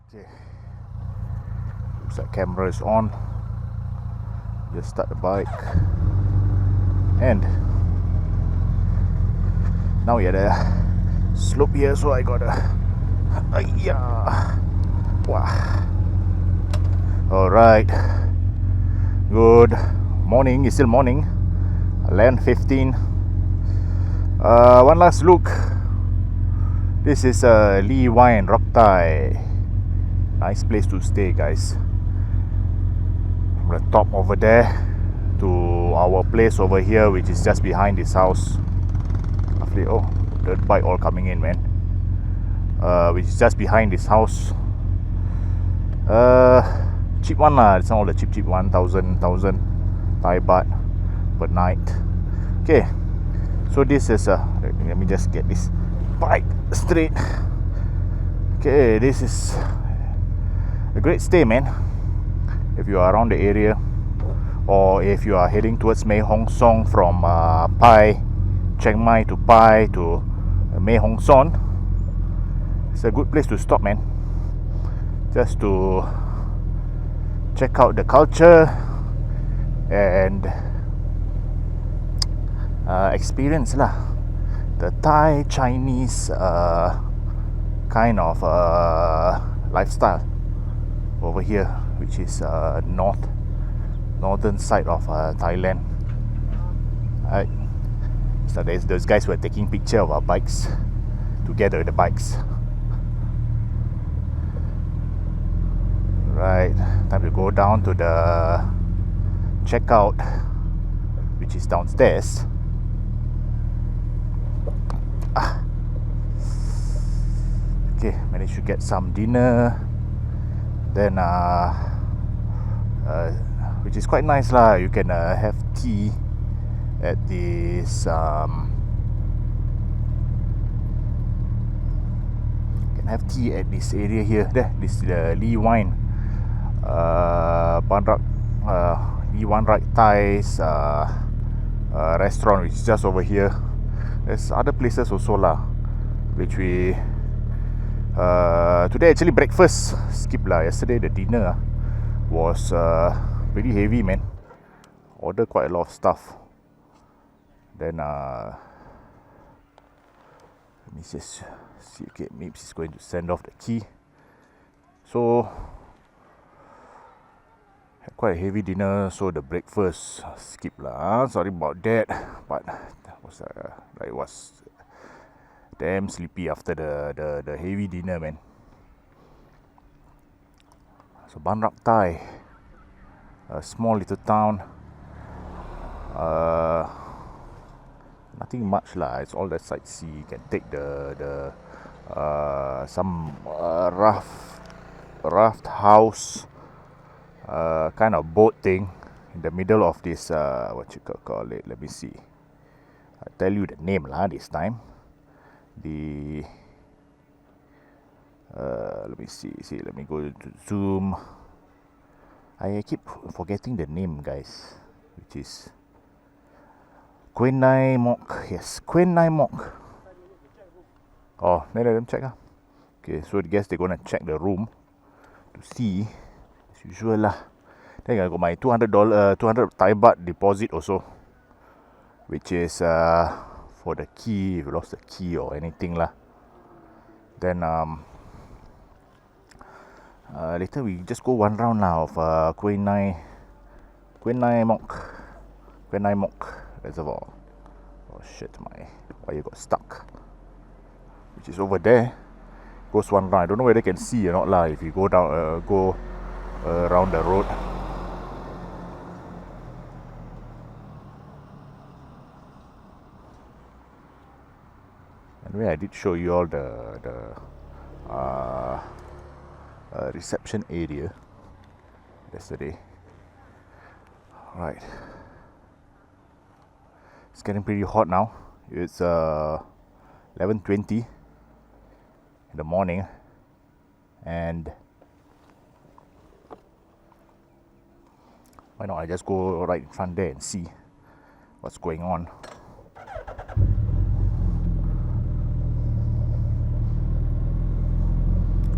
Okay, looks like camera is on. Just start the bike, and now we are at a slope here, so I gotta wow. Alright, good morning. It's still morning. Land 15. One last look. This is Lee Wine Ruk Thai. Nice place to stay, guys. From the top over there to our place over here, which is just behind this house. Lovely. Oh, dirt bike all coming in, man. Which is just behind this house. Cheap one lah. It's not all the cheap one. 1,000 Thai baht per night. Okay, so this is let me just get this bike straight. Okay, this is a great stay, man. If you are around the area, or if you are heading towards Mae Hong Son from Pai, Chiang Mai to Pai to Mae Hong Son, it's a good place to stop, man. Just to check out the culture and experience lah the Thai Chinese kind of lifestyle over here, which is northern side of Thailand. Right. So there's those guys who are taking picture of our bikes together, the bikes. Right, time to go down to the checkout, which is downstairs. Okay, managed to get some dinner. Then which is quite nice lah. You can have tea at this area here. There, this is the Lee Wine Lee Wine Ruk Thai's restaurant, which is just over here. There's other places also lah, which we today actually breakfast skip lah. Yesterday the dinner was pretty heavy, man. Order quite a lot of stuff. Then let me just see. Okay, maybe he's going to send off the key. So had quite a heavy dinner, so the breakfast skip lah. Sorry about that, but it was damn sleepy after the heavy dinner, man. So Ban Rak Thai, a small little town. Nothing much lah. It's all the sightsee. You can take the some raft house kind of boat thing in the middle of this what you call it. Let me see. I'll tell you the name lah this time. The let me see. Let me go to Zoom. I keep forgetting the name, guys, which is Khuean Nai Mok. Yes, Khuean Nai Mok. Oh, let them check lah. Okay, so I guess they're gonna check the room to see, as usual lah. Then I got my $200 Thai baht deposit also, which is for the key, if you lost the key or anything lah. Then later we just go one round now of Khuean Nai Mok Reservoir. Oh shit, my wire got stuck, which is over there. Goes one round. I don't know whether you can see or not lah if you go down around the road. Anyway, I did show you all the reception area yesterday. Right, it's getting pretty hot now. It's 11:20 in the morning, and why not I just go right in front there and see what's going on.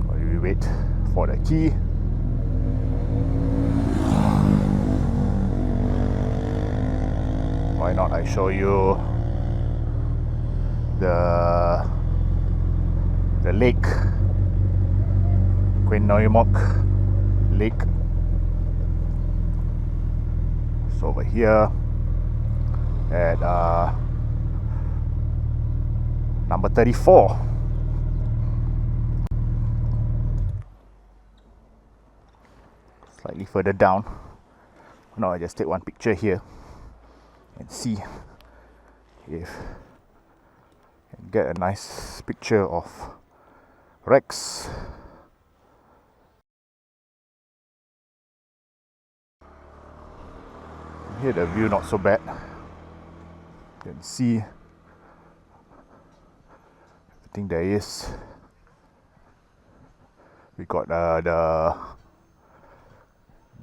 While we wait for the key. Why not I show you the lake, Khuean Nai Mok Lake. It's over here at number 34. Slightly further down. Now I just take one picture here and see if I can get a nice picture of Rex. Here the view not so bad. You can see everything there is. We got the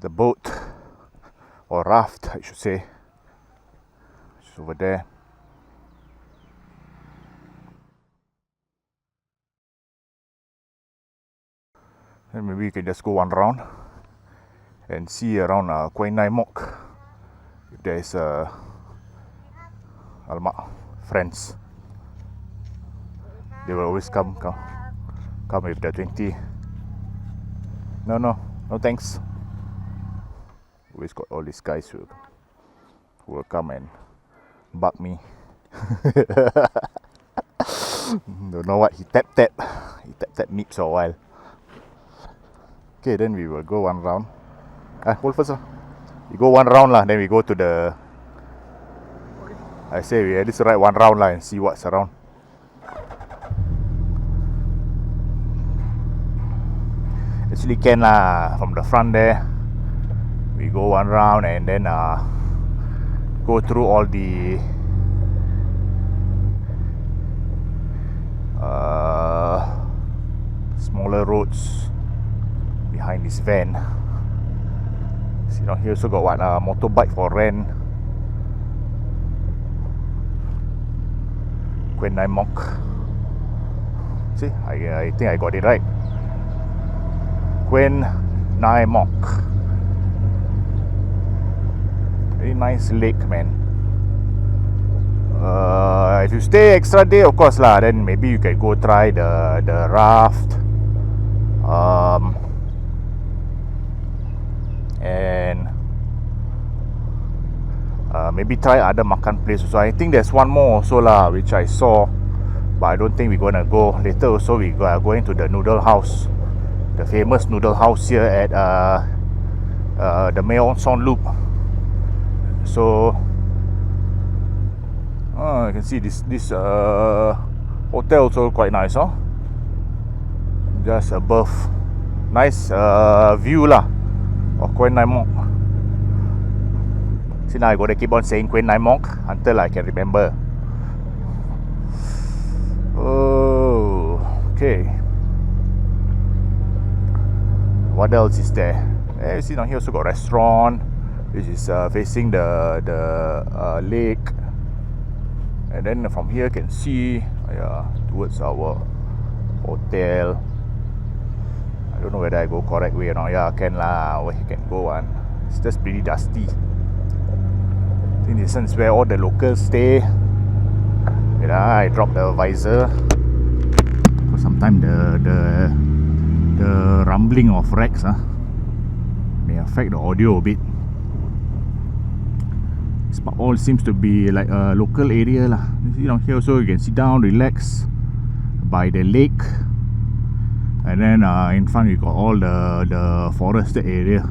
boat or raft, I should say. It's over there. And maybe you can just go one round and see around Khuean Nai Mok. If there is friends, they will always come with the 20. No thanks. Always got all these guys who will come and bug me. Don't know what he tap nips a while. Okay, then we will go one round. Hold first lah. We go one round lah, then we go to the. I say we at least ride one round lah and see what's around. Actually can lah, from the front there. We go one round and then go through all the smaller roads behind this van. See, now here also got what motorbike for rent. Khuean Nai Mok. See, I think I got it right. Khuean Nai Mok. Very nice lake, man. If you stay extra day, of course lah, then maybe you can go try the raft. And maybe try other makan place also. I think there's one more also lah, which I saw, but I don't think we're gonna go. Later also we are going to the noodle house, the famous noodle house here at the Mae Hong Loop. So you can see this hotel also quite nice, huh? Just above, nice view lah of Khuean Nai Mok. See, now I gotta keep on saying Khuean Nai Mok until I can remember. Oh, okay. What else is there? You see, now here also got restaurant, which is facing the lake. And then from here can see towards our hotel. I don't know whether I go correct way or not. Yeah, can lah. Where you can go one. It's just pretty dusty. I think this is where all the locals stay. I dropped the visor. For sometimes the rumbling of Rex may affect the audio a bit. This all seems to be like a local area lah. You know, here also you can sit down, relax by the lake. And then in front you got all the forested area.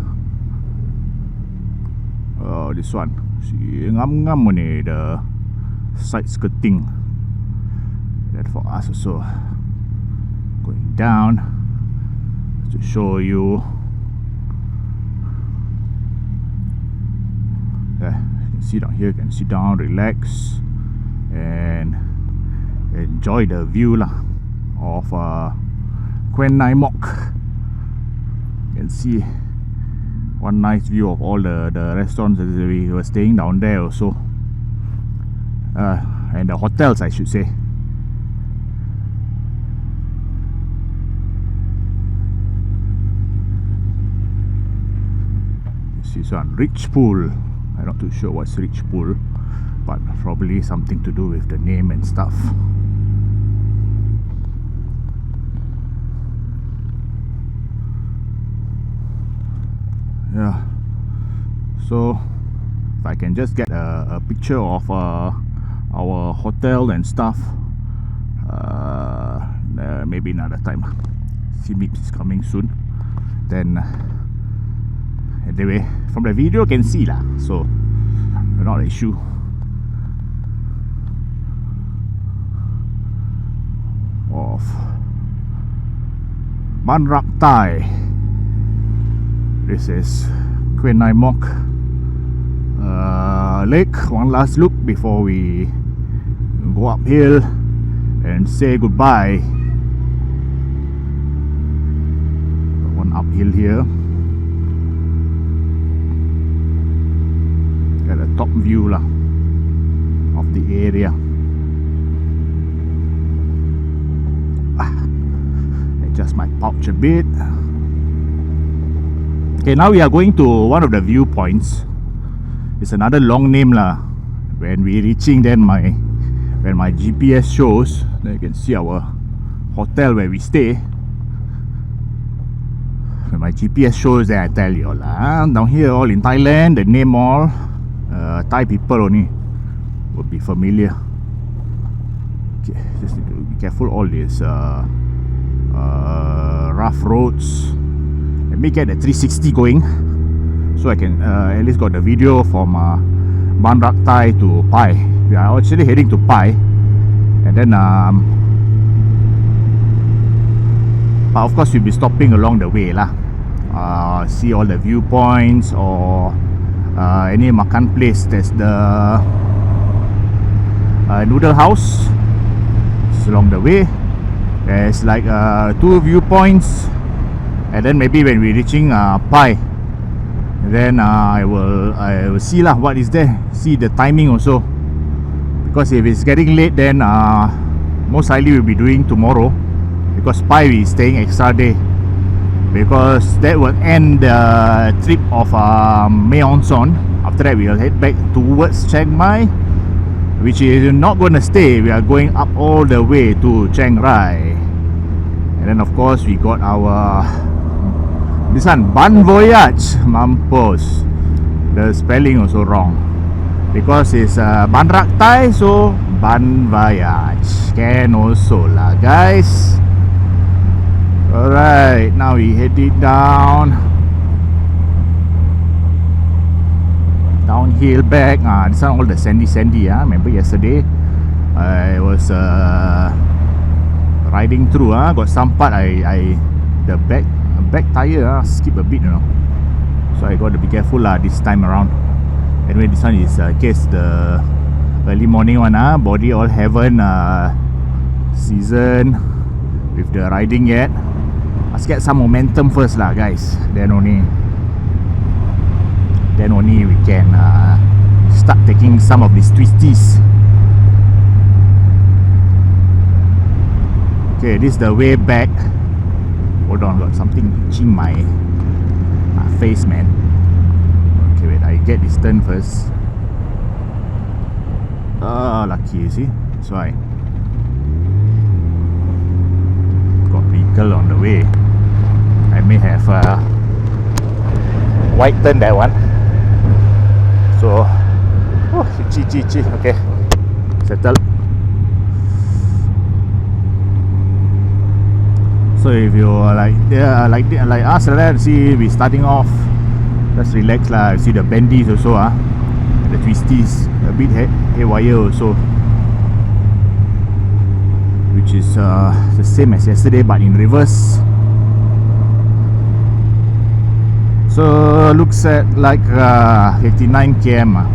This one, see, ngam ni the side skirting. That for us also. Going down to show you. You can see down here. You can sit down, relax, and enjoy the view lah of Khuean Nai Mok. You can see one nice view of all the restaurants that we were staying down there also, and the hotels, I should say. This one, Rich Pool. I'm not too sure what's Rich Pool, but probably something to do with the name and stuff. Yeah. So if I can just get a picture of our hotel and stuff, maybe another time. CMIP is coming soon. Then anyway, from the video you can see lah, so not an issue. Of Rak Thai. This is Khuean Nai Mok Lake. One last look before we go uphill and say goodbye. One uphill here. Get a top view lah of the area. Adjust my pouch a bit. Okay, now we are going to one of the viewpoints. It's another long name lah. When we reaching, then when my GPS shows, then you can see our hotel where we stay. When my GPS shows, then I tell you all lah. Down here, all in Thailand, the name all Thai people only would be familiar. Okay, just need to be careful all these rough roads. Let me get the 360 going, so I can at least got the video from Rak Thai to Pai. We are actually heading to Pai, and then but of course we'll be stopping along the way lah. See all the viewpoints or any makan place. There's the noodle house. It's along the way. There's like 2 viewpoints. And then maybe when we're reaching Pai, then I will see lah what is there. See the timing also, because if it's getting late, then most likely we'll be doing tomorrow, because Pai we staying extra day, because that will end the trip of Mae Hong Son. After that we'll head back towards Chiang Mai, which is not gonna stay. We are going up all the way to Chiang Rai. And then of course we got our this one, Ban Voyage. Mampus, the spelling also wrong, because it's Rak Thai, so Ban Voyage can also lah guys. Alright, now we headed downhill back. This one all the sandy. Remember yesterday I was riding through. Got some part the back tire skip a bit, you know, so I got to be careful lah this time around. Anyway, this one is case the early morning one. Body all haven't season with the riding yet. Let's get some momentum first lah guys, then only we can start taking some of these twisties. Okay, this is the way back. Hold on, got something itching my face, man. Okay, wait, I get this turn first. Lucky, you see. That's why. Got vehicle on the way. I may have white turn that one. So, itchy. Okay, settle. So if you like us like that, see we starting off, just relax lah. You see the bendies also, the twisties, a bit haywire also, which is the same as yesterday but in reverse. So looks at like 59 km,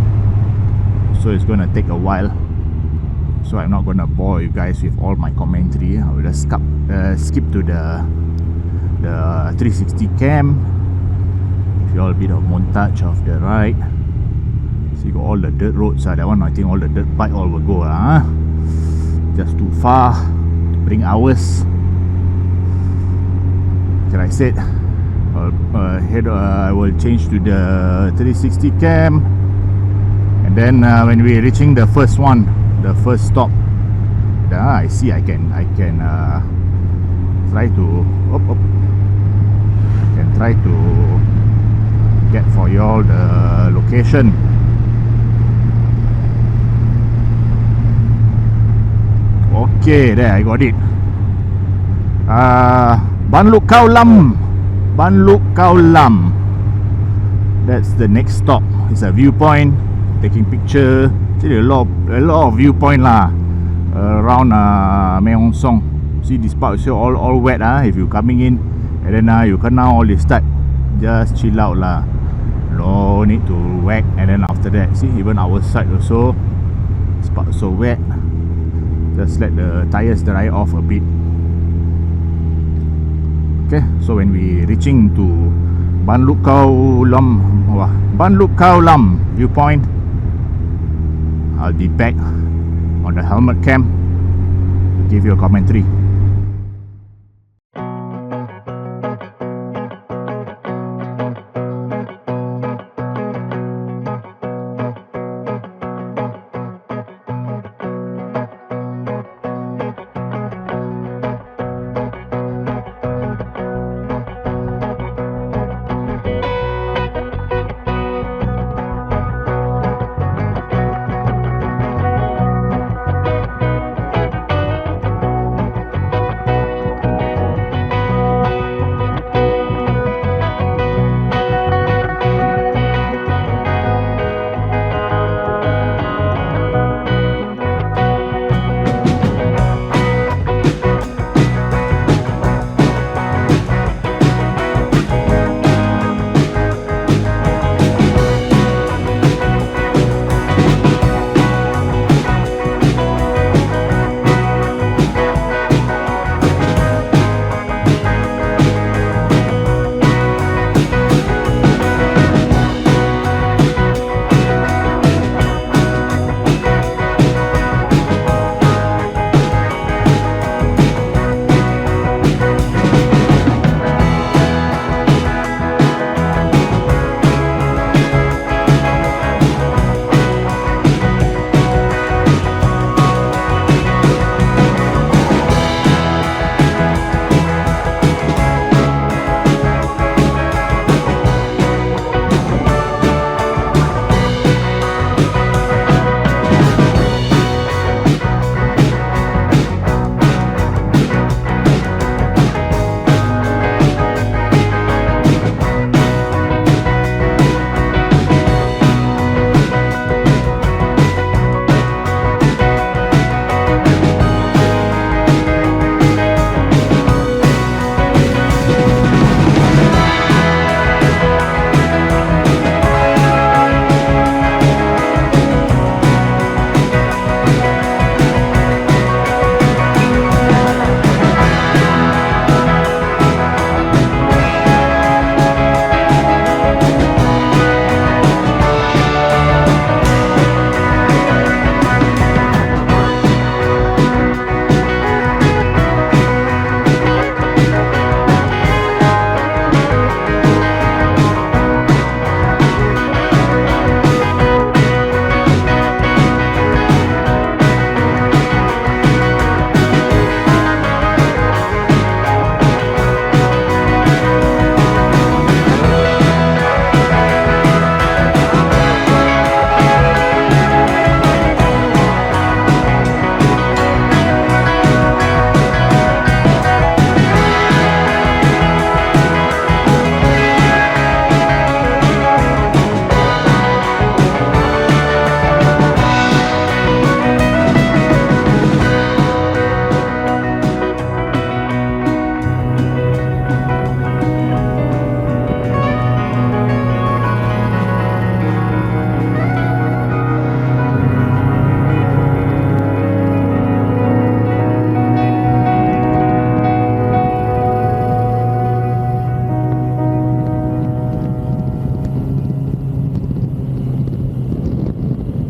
so it's gonna take a while. So I'm not gonna bore you guys with all my commentary. I will just skip to the 360 cam. Give you all a bit of montage of the ride. So you got all the dirt roads. That one I think all the dirt bike all will go just too far to bring hours. Like I said, I will change to the 360 cam, and then when we're reaching the first one, the first stop, I see I can try to try to get for you all the location. Okay, there I got it. Ban Luk Khao Lam. Ban Luk Khao Lam. That's the next stop. It's a viewpoint. Taking picture. See a lot of viewpoint lah around Mae Hong Song. See this part is all wet if you coming in, and then you kena all this start. Just chill out lah. No need to whack. And then after that, see even our side also, this part so wet. Just let the tires dry off a bit. Okay, so when we reaching to Ban Luk Khao Lam viewpoint, I'll be back on the helmet cam to give you a commentary.